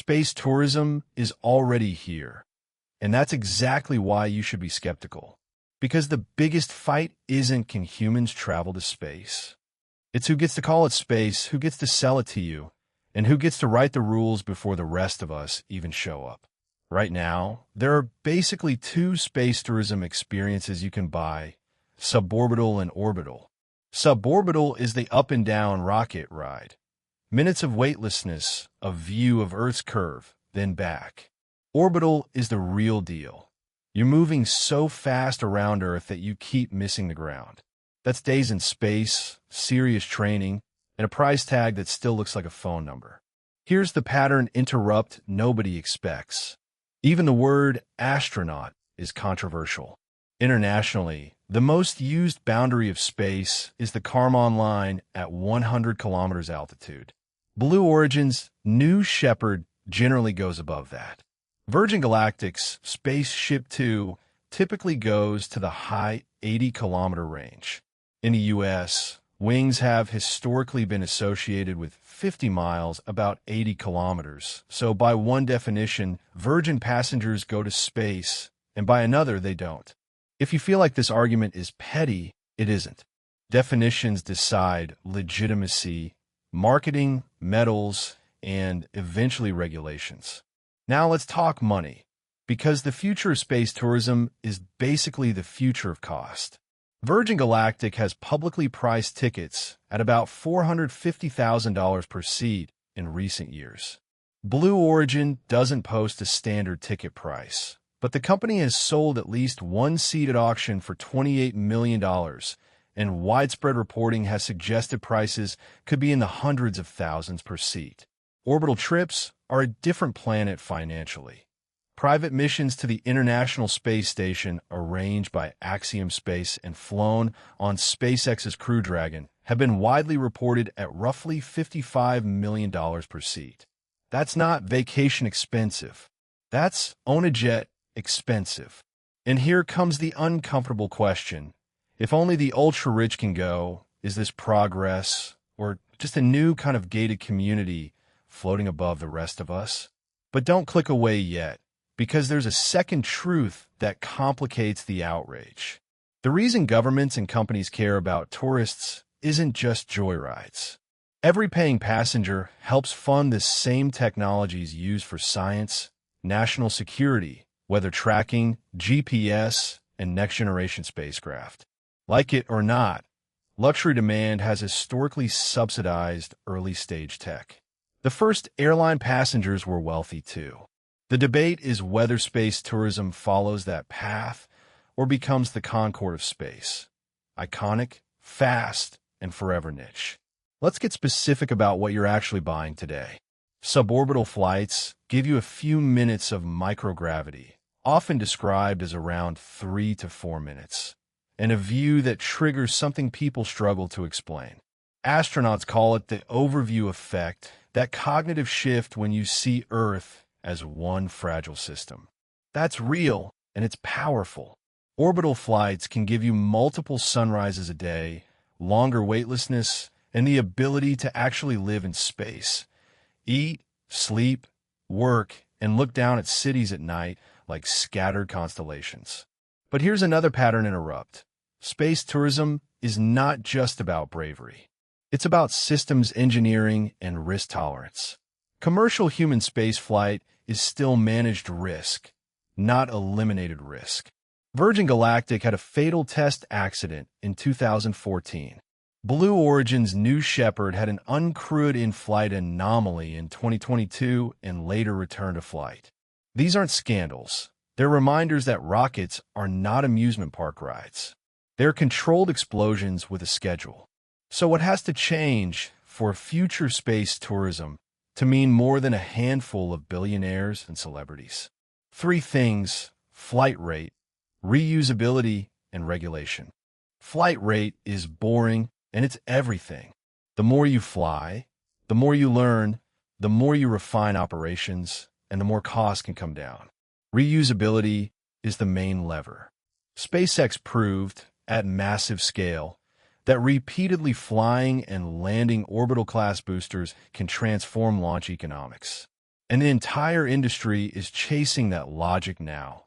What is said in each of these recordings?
Space tourism is already here, and that's exactly why you should be skeptical. Because the biggest fight isn't can humans travel to space. It's who gets to call it space, who gets to sell it to you, and who gets to write the rules before the rest of us even show up. Right now, there are basically two space tourism experiences you can buy: suborbital and orbital. Suborbital is the up and down rocket ride. Minutes of weightlessness, a view of Earth's curve, then back. Orbital is the real deal. You're moving so fast around Earth that you keep missing the ground. That's days in space, serious training, and a price tag that still looks like a phone number. Here's the pattern interrupt nobody expects. Even the word astronaut is controversial. Internationally, the most used boundary of space is the Kármán line at 100 kilometers altitude. Blue Origin's new Shepard generally goes above that. Virgin Galactic's SpaceShipTwo typically goes to the high 80-kilometer range. In the U.S., wings have historically been associated with 50 miles, about 80 kilometers. So by one definition, Virgin passengers go to space, and by another, they don't. If you feel like this argument is petty, it isn't. Definitions decide legitimacy, marketing, metals, and eventually regulations. Now let's talk money, because the future of space tourism is basically the future of cost. Virgin Galactic has publicly priced tickets at about $450,000 per seat in recent years. Blue Origin doesn't post a standard ticket price, but the company has sold at least one seat at auction for $28 million, and widespread reporting has suggested prices could be in the hundreds of thousands per seat. Orbital trips are a different planet financially. Private missions to the International Space Station, arranged by Axiom Space and flown on SpaceX's Crew Dragon, have been widely reported at roughly $55 million per seat. That's not vacation expensive. That's own a jet expensive. And here comes the uncomfortable question. If only the ultra-rich can go, is this progress or just a new kind of gated community floating above the rest of us? But don't click away yet, because there's a second truth that complicates the outrage. The reason governments and companies care about tourists isn't just joyrides. Every paying passenger helps fund the same technologies used for science, national security, weather tracking, GPS, and next-generation spacecraft. Like it or not, luxury demand has historically subsidized early-stage tech. The first airline passengers were wealthy too. The debate is whether space tourism follows that path or becomes the Concorde of space. Iconic, fast, and forever niche. Let's get specific about what you're actually buying today. Suborbital flights give you a few minutes of microgravity, often described as around 3 to 4 minutes, and a view that triggers something people struggle to explain. Astronauts call it the overview effect, that cognitive shift when you see Earth as one fragile system. That's real, and it's powerful. Orbital flights can give you multiple sunrises a day, longer weightlessness, and the ability to actually live in space. Eat, sleep, work, and look down at cities at night like scattered constellations. But here's another pattern interrupt. Space tourism is not just about bravery. It's about systems engineering and risk tolerance. Commercial human spaceflight is still managed risk, not eliminated risk. Virgin Galactic had a fatal test accident in 2014. Blue Origin's new Shepard had an uncrewed in-flight anomaly in 2022 and later returned to flight. These aren't scandals. They're reminders that rockets are not amusement park rides. They're controlled explosions with a schedule. So what has to change for future space tourism to mean more than a handful of billionaires and celebrities? 3 things: flight rate, reusability, and regulation. Flight rate is boring, and it's everything. The more you fly, the more you learn, the more you refine operations, and the more costs can come down. Reusability is the main lever. SpaceX proved, at massive scale, that repeatedly flying and landing orbital-class boosters can transform launch economics. And the entire industry is chasing that logic now.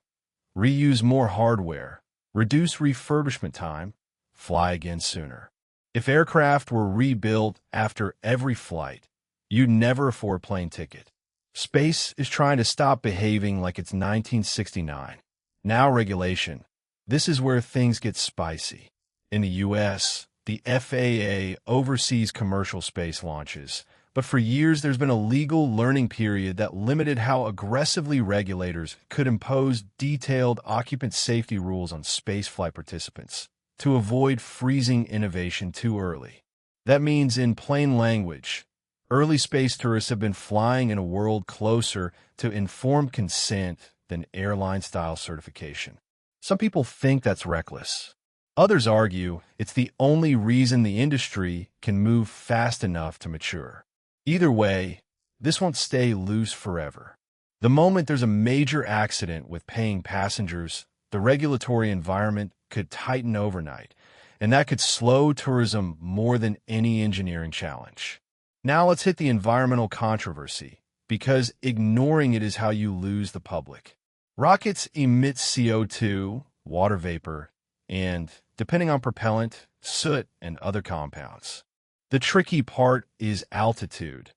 Reuse more hardware, reduce refurbishment time, fly again sooner. If aircraft were rebuilt after every flight, you'd never afford a plane ticket. Space is trying to stop behaving like it's 1969. Now regulation. This is where things get spicy. In the U.S., the FAA oversees commercial space launches, but for years there's been a legal learning period that limited how aggressively regulators could impose detailed occupant safety rules on spaceflight participants to avoid freezing innovation too early. That means, in plain language, early space tourists have been flying in a world closer to informed consent than airline-style certification. Some people think that's reckless. Others argue it's the only reason the industry can move fast enough to mature. Either way, this won't stay loose forever. The moment there's a major accident with paying passengers, the regulatory environment could tighten overnight, and that could slow tourism more than any engineering challenge. Now let's hit the environmental controversy, because ignoring it is how you lose the public. Rockets emit CO2, water vapor, and, depending on propellant, soot and other compounds. The tricky part is altitude.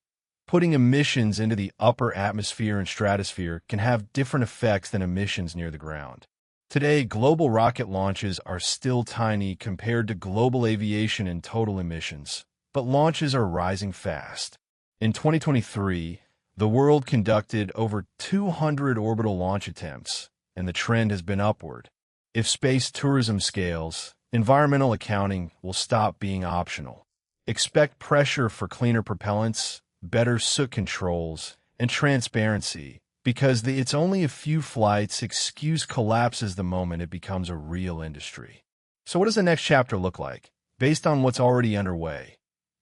Putting emissions into the upper atmosphere and stratosphere can have different effects than emissions near the ground. Today, global rocket launches are still tiny compared to global aviation and total emissions, but launches are rising fast. In 2023, the world conducted over 200 orbital launch attempts, and the trend has been upward. If space tourism scales, environmental accounting will stop being optional. Expect pressure for cleaner propellants, better soot controls, and transparency, because the "it's only a few flights" excuse collapses the moment it becomes a real industry. So what does the next chapter look like? Based on what's already underway.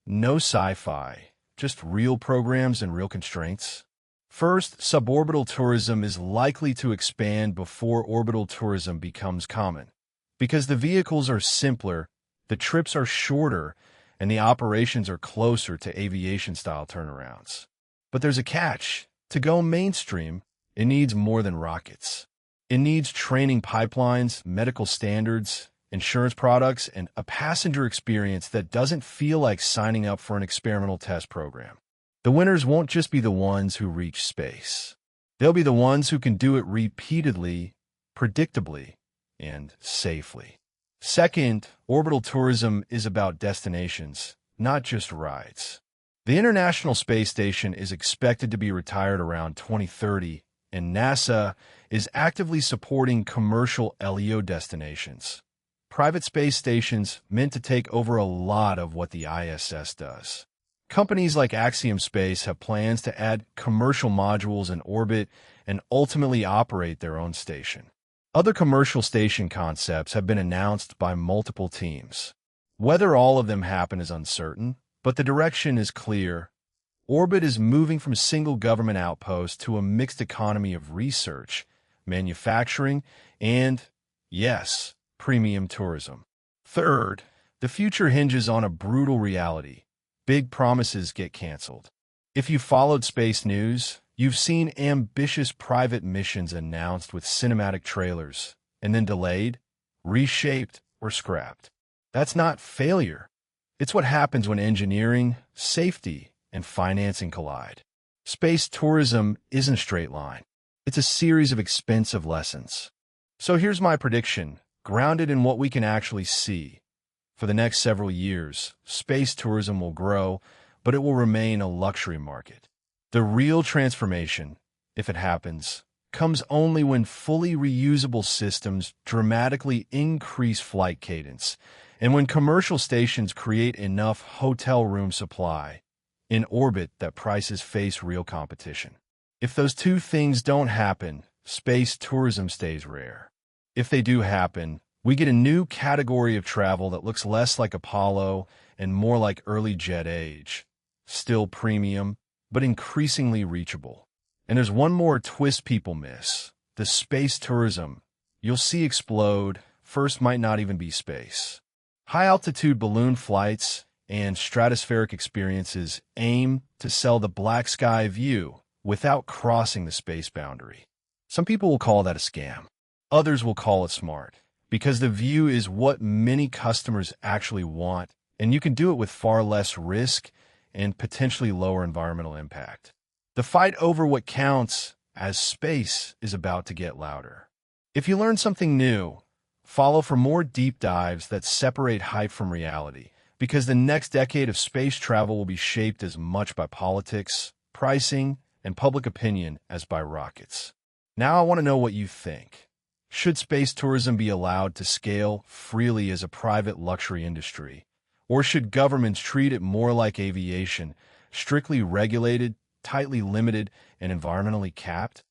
No sci-fi, just real programs and real constraints. First, suborbital tourism is likely to expand before orbital tourism becomes common. Because the vehicles are simpler, the trips are shorter, and the operations are closer to aviation-style turnarounds. But there's a catch. To go mainstream, it needs more than rockets. It needs training pipelines, medical standards, insurance products, and a passenger experience that doesn't feel like signing up for an experimental test program. The winners won't just be the ones who reach space. They'll be the ones who can do it repeatedly, predictably, and safely. Second, orbital tourism is about destinations, not just rides. The International Space Station is expected to be retired around 2030, and NASA is actively supporting commercial LEO destinations. Private space stations meant to take over a lot of what the ISS does. Companies like Axiom Space have plans to add commercial modules in orbit and ultimately operate their own station. Other commercial station concepts have been announced by multiple teams. Whether all of them happen is uncertain, but the direction is clear. Orbit is moving from single government outpost to a mixed economy of research, manufacturing, and, yes, premium tourism. Third, the future hinges on a brutal reality. Big promises get canceled. If you followed space news, you've seen ambitious private missions announced with cinematic trailers, and then delayed, reshaped, or scrapped. That's not failure. It's what happens when engineering, safety, and financing collide. Space tourism isn't a straight line. It's a series of expensive lessons. So here's my prediction, grounded in what we can actually see. For the next several years, space tourism will grow, but it will remain a luxury market. The real transformation, if it happens, comes only when fully reusable systems dramatically increase flight cadence, and when commercial stations create enough hotel room supply in orbit that prices face real competition. If those two things don't happen, space tourism stays rare. If they do happen, we get a new category of travel that looks less like Apollo and more like early jet age. Still premium, but increasingly reachable. And there's one more twist people miss. The space tourism you'll see explode first might not even be space. High-altitude balloon flights and stratospheric experiences aim to sell the black sky view, without crossing the space boundary. Some people will call that a scam. Others will call it smart, because the view is what many customers actually want, and you can do it with far less risk and potentially lower environmental impact. The fight over what counts as space is about to get louder. If you learn something new, follow for more deep dives that separate hype from reality, because the next decade of space travel will be shaped as much by politics, pricing, and public opinion as by rockets. Now I want to know what you think. Should space tourism be allowed to scale freely as a private luxury industry? Or should governments treat it more like aviation, strictly regulated, tightly limited, and environmentally capped?